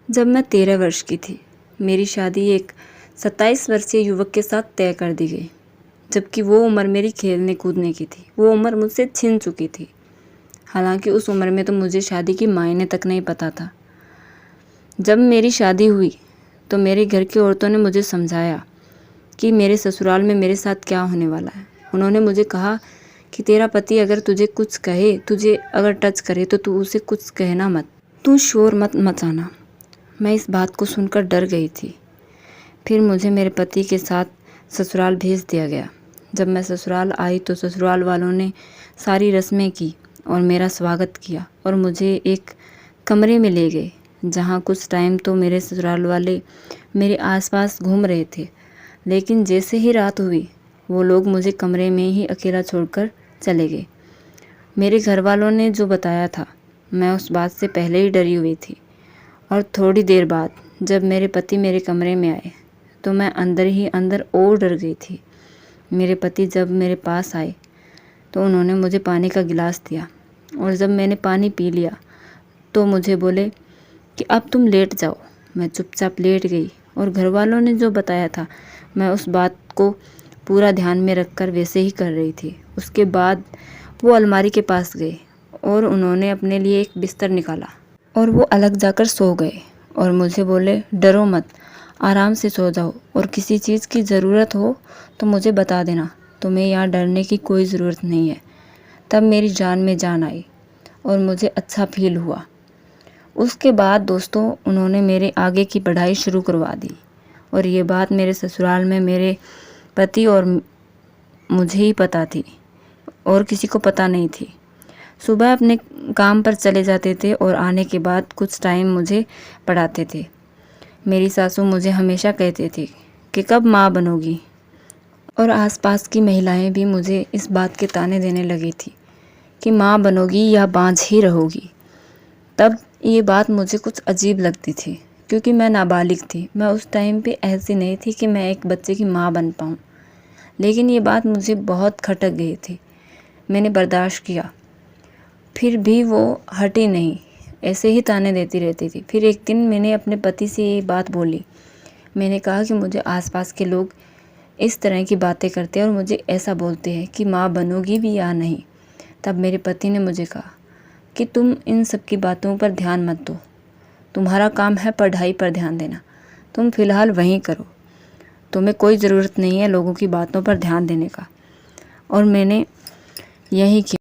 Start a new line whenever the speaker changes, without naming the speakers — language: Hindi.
जब मैं 13 वर्ष की थी, मेरी शादी एक 27 वर्षीय युवक के साथ तय कर दी गई, जबकि वो उम्र मेरी खेलने कूदने की थी। वो उम्र मुझसे छिन चुकी थी। हालांकि उस उम्र में तो मुझे शादी की मायने तक नहीं पता था। जब मेरी शादी हुई तो मेरे घर की औरतों ने मुझे समझाया कि मेरे ससुराल में मेरे साथ क्या होने वाला है। उन्होंने मुझे कहा कि तेरा पति अगर तुझे कुछ कहे, तुझे अगर टच करे तो तू उसे कुछ कहना मत, तू शोर मत मचाना। मैं इस बात को सुनकर डर गई थी। फिर मुझे मेरे पति के साथ ससुराल भेज दिया गया। जब मैं ससुराल आई तो ससुराल वालों ने सारी रस्में की और मेरा स्वागत किया और मुझे एक कमरे में ले गए, जहाँ कुछ टाइम तो मेरे ससुराल वाले मेरे आसपास घूम रहे थे। लेकिन जैसे ही रात हुई, वो लोग मुझे कमरे में ही अकेला छोड़कर चले गए। मेरे घर वालों ने जो बताया था, मैं उस बात से पहले ही डरी हुई थी। और थोड़ी देर बाद जब मेरे पति मेरे कमरे में आए तो मैं अंदर ही अंदर और डर गई थी। मेरे पति जब मेरे पास आए तो उन्होंने मुझे पानी का गिलास दिया और जब मैंने पानी पी लिया तो मुझे बोले कि अब तुम लेट जाओ। मैं चुपचाप लेट गई और घर वालों ने जो बताया था, मैं उस बात को पूरा ध्यान में रखकर वैसे ही कर रही थी। उसके बाद वो अलमारी के पास गए और उन्होंने अपने लिए एक बिस्तर निकाला और वो अलग जाकर सो गए और मुझे बोले, डरो मत, आराम से सो जाओ और किसी चीज़ की ज़रूरत हो तो मुझे बता देना, तुम्हें यहाँ डरने की कोई ज़रूरत नहीं है। तब मेरी जान में जान आई और मुझे अच्छा फील हुआ। उसके बाद दोस्तों, उन्होंने मेरे आगे की पढ़ाई शुरू करवा दी और ये बात मेरे ससुराल में मेरे पति और मुझे ही पता थी और किसी को पता नहीं थी। सुबह अपने काम पर चले जाते थे और आने के बाद कुछ टाइम मुझे पढ़ाते थे। मेरी सासू मुझे हमेशा कहते थे कि कब माँ बनोगी, और आसपास की महिलाएं भी मुझे इस बात के ताने देने लगी थी कि माँ बनोगी या बांझ ही रहोगी। तब ये बात मुझे कुछ अजीब लगती थी क्योंकि मैं नाबालिग थी। मैं उस टाइम पे ऐसी नहीं थी कि मैं एक बच्चे की माँ बन पाऊँ, लेकिन ये बात मुझे बहुत खटक गई थी। मैंने बर्दाश्त किया, फिर भी वो हटी नहीं, ऐसे ही ताने देती रहती थी। फिर एक दिन मैंने अपने पति से ये बात बोली। मैंने कहा कि मुझे आसपास के लोग इस तरह की बातें करते हैं और मुझे ऐसा बोलते हैं कि माँ बनोगी भी या नहीं। तब मेरे पति ने मुझे कहा कि तुम इन सब की बातों पर ध्यान मत दो, तुम्हारा काम है पढ़ाई पर ध्यान देना, तुम फ़िलहाल वहीं करो, तुम्हें कोई ज़रूरत नहीं है लोगों की बातों पर ध्यान देने का। और मैंने यही किया।